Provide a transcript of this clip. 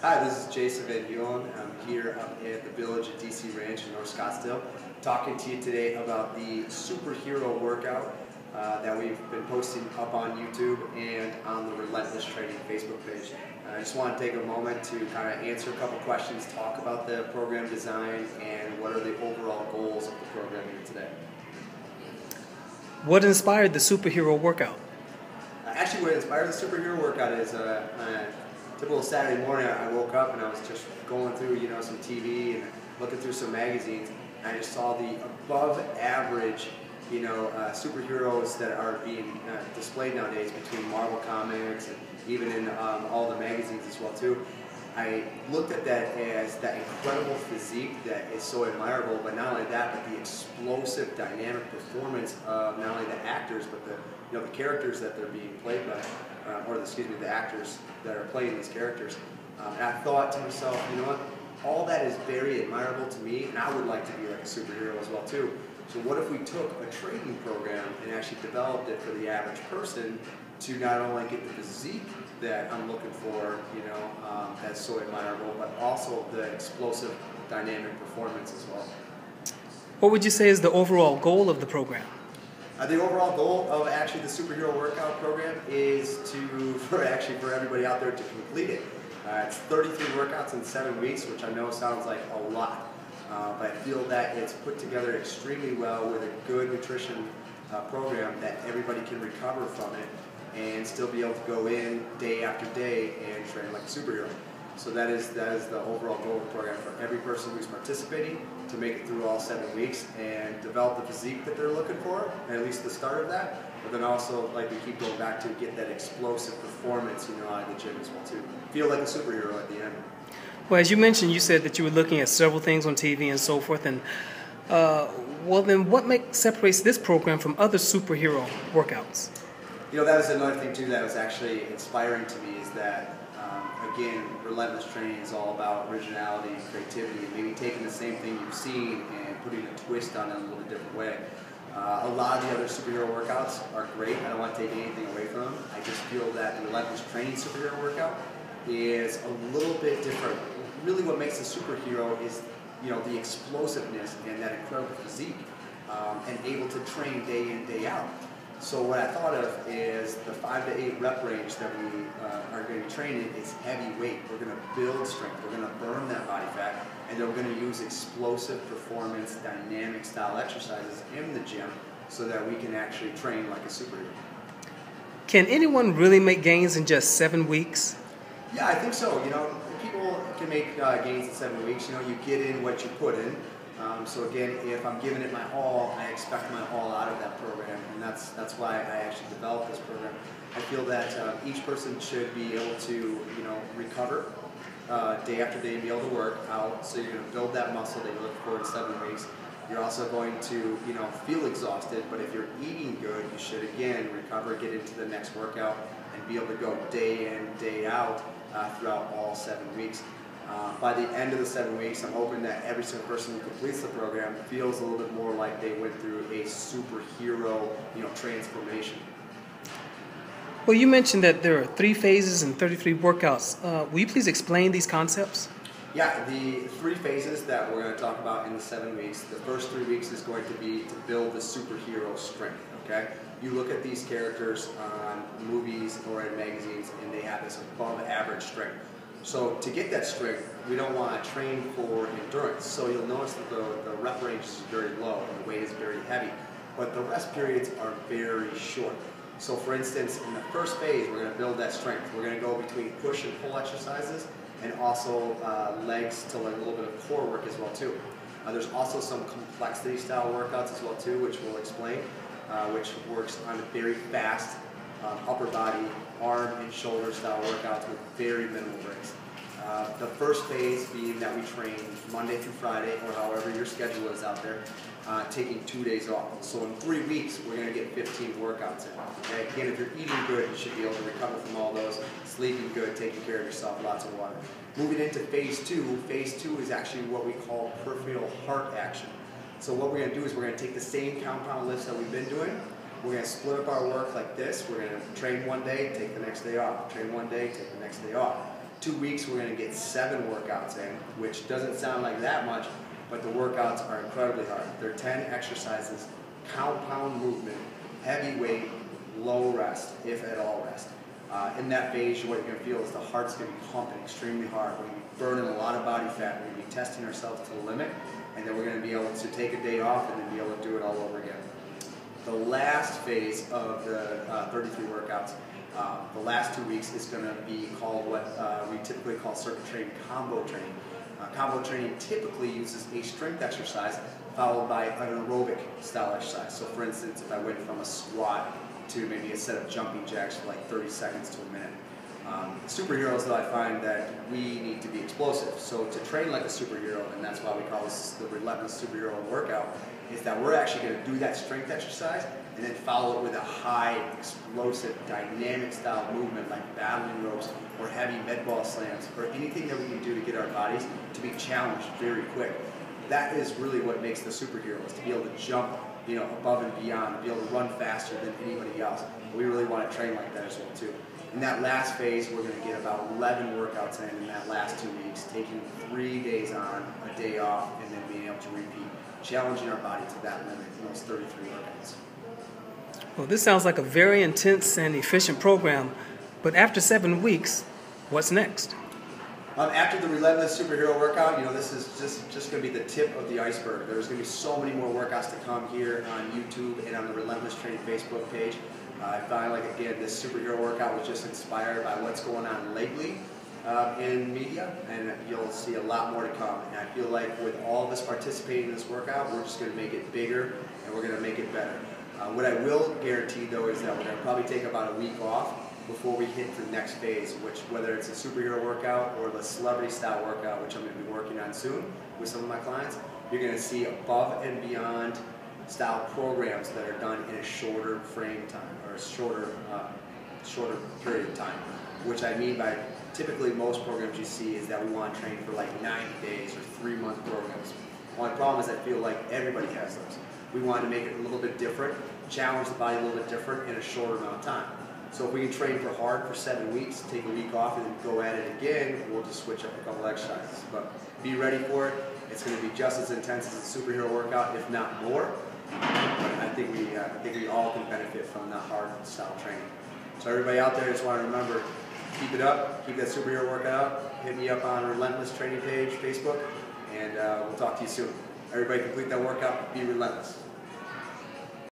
Hi, this is Jason Van Heulen. I'm here up at the Village at DC Ranch in North Scottsdale, talking to you today about the superhero workout that we've been posting up on YouTube and on the Relentless Training Facebook page. I just want to take a moment to kind of answer a couple questions, talk about the program design, and what are the overall goals of the program here today. What inspired the superhero workout? Actually, what inspired the superhero workout is typical Saturday morning. I woke up and I was just going through, some TV and looking through some magazines, and I just saw the above average, superheroes that are being displayed nowadays between Marvel Comics and even in all the magazines as well too. I looked at that as that incredible physique that is so admirable, but not only that, but the explosive, dynamic performance of not only the actors, but the characters that they're being played by, the actors that are playing these characters. And I thought to myself, you know what? All that is very admirable to me, and I would like to be like a superhero as well too. So what if we took a training program and actually developed it for the average person to not only get the physique that I'm looking for, that's so admirable, but also the explosive, dynamic performance as well. What would you say is the overall goal of the program? The overall goal of actually the superhero workout program is for everybody out there to complete it. It's 33 workouts in 7 weeks, which I know sounds like a lot, but I feel that it's put together extremely well with a good nutrition program that everybody can recover from it and still be able to go in day after day and train like a superhero. So that is the overall goal of the program for every person who's participating, to make it through all 7 weeks and develop the physique that they're looking for, at least the start of that, but then also, like we keep going back to, get that explosive performance, out of the gym as well too. Feel like a superhero at the end. Well, as you mentioned, you said that you were looking at several things on TV and so forth, and then what separates this program from other superhero workouts? That is another thing too that was actually inspiring to me, is that again, Relentless Training is all about originality and creativity, and maybe taking the same thing you've seen and putting a twist on it in a little different way. A lot of the other superhero workouts are great. I don't want to take anything away from them. I just feel that the Relentless Training superhero workout is a little bit different. Really what makes a superhero is the explosiveness and that incredible physique, and able to train day in, day out. So what I thought of is the 5 to 8 rep range that we are going to be training is heavy weight. We're going to build strength, we're going to burn that body fat, and then we're going to use explosive performance, dynamic style exercises in the gym so that we can actually train like a superhero. Can anyone really make gains in just 7 weeks? Yeah, I think so. People can make gains in 7 weeks. You get in what you put in. So again, if I'm giving it my all, I expect my all out of that program, and that's why I actually developed this program. I feel that each person should be able to, recover day after day and be able to work out. So you're going to build that muscle that you look for in 7 weeks. You're also going to, feel exhausted, but if you're eating good, you should again recover, get into the next workout, and be able to go day in, day out throughout all 7 weeks. By the end of the 7 weeks, I'm hoping that every single person who completes the program feels a little bit more like they went through a superhero, transformation. Well, you mentioned that there are 3 phases and 33 workouts. Will you please explain these concepts? Yeah, the 3 phases that we're going to talk about in the 7 weeks. The first 3 weeks is going to be to build the superhero strength, okay? You look at these characters on movies or in magazines, and they have this above average strength. So to get that strength, we don't want to train for endurance. So you'll notice that the rep range is very low and the weight is very heavy, but the rest periods are very short. So for instance, in the first phase, we're going to build that strength. We're going to go between push and pull exercises, and also legs to a little bit of core work as well too. There's also some complexity style workouts as well too, which we'll explain, which works on a very fast upper body, arm and shoulder style workouts with very minimal breaks. The first phase being that we train Monday through Friday, or however your schedule is out there, taking 2 days off. So in 3 weeks, we're going to get 15 workouts in. Okay? Again, if you're eating good, you should be able to recover from all those. Sleeping good, taking care of yourself, lots of water. Moving into phase 2, phase 2 is actually what we call peripheral heart action. So what we're going to do is we're going to take the same compound lifts that we've been doing. We're going to split up our work like this. We're going to train one day, take the next day off. Train one day, take the next day off. 2 weeks, we're going to get 7 workouts in, which doesn't sound like that much, but the workouts are incredibly hard. They're 10 exercises, compound movement, heavy weight, low rest, if at all rest. In that phase, what you're going to feel is the heart's going to be pumping extremely hard. We're going to be burning a lot of body fat. We're going to be testing ourselves to the limit, and then we're going to be able to take a day off and then be able to do it all over again. The last phase of the 33 workouts, the last 2 weeks, is going to be called what we typically call circuit training, combo training. Combo training typically uses a strength exercise followed by an aerobic style exercise. So for instance, if I went from a squat to maybe a set of jumping jacks for like 30 seconds to a minute. Superheroes, though, I find that we need to be explosive. So to train like a superhero, and that's why we call this the Relentless Superhero Workout, is that we're actually going to do that strength exercise and then follow it with a high, explosive, dynamic style movement like battling ropes or heavy med ball slams or anything that we can do to get our bodies to be challenged very quick. That is really what makes the superhero, is to be able to jump above and beyond, to be able to run faster than anybody else. We really want to train like that as well too. In that last phase, we're going to get about 11 workouts in that last 2 weeks, taking 3 days on, a day off, and then being able to repeat, challenging our body to that limit in those 33 workouts. Well, this sounds like a very intense and efficient program, but after 7 weeks, what's next? After the Relentless Superhero Workout, this is just going to be the tip of the iceberg. There's going to be so many more workouts to come here on YouTube and on the Relentless Training Facebook page. I find like, again, this superhero workout was just inspired by what's going on lately in media, and you'll see a lot more to come. And I feel like with all of us participating in this workout, we're just going to make it bigger and we're going to make it better. What I will guarantee, though, is that we're going to probably take about a week off before we hit the next phase, which whether it's a superhero workout or the celebrity style workout, which I'm going to be working on soon with some of my clients, you're going to see above and beyond style programs that are done in a shorter frame time or a shorter period of time. Which I mean by typically most programs you see is that we want to train for like 90 days or 3-month programs. One problem is I feel like everybody has those. We want to make it a little bit different, challenge the body a little bit different in a shorter amount of time. So if we can train for hard for 7 weeks, take a week off, and then go at it again, we'll just switch up a couple exercises. But be ready for it. It's going to be just as intense as a superhero workout, if not more. But I think we all can benefit from that hard style training. So everybody out there, just want to remember, keep it up, keep that superhero workout. Hit me up on Relentless Training page, Facebook, and we'll talk to you soon. Everybody complete that workout, be relentless.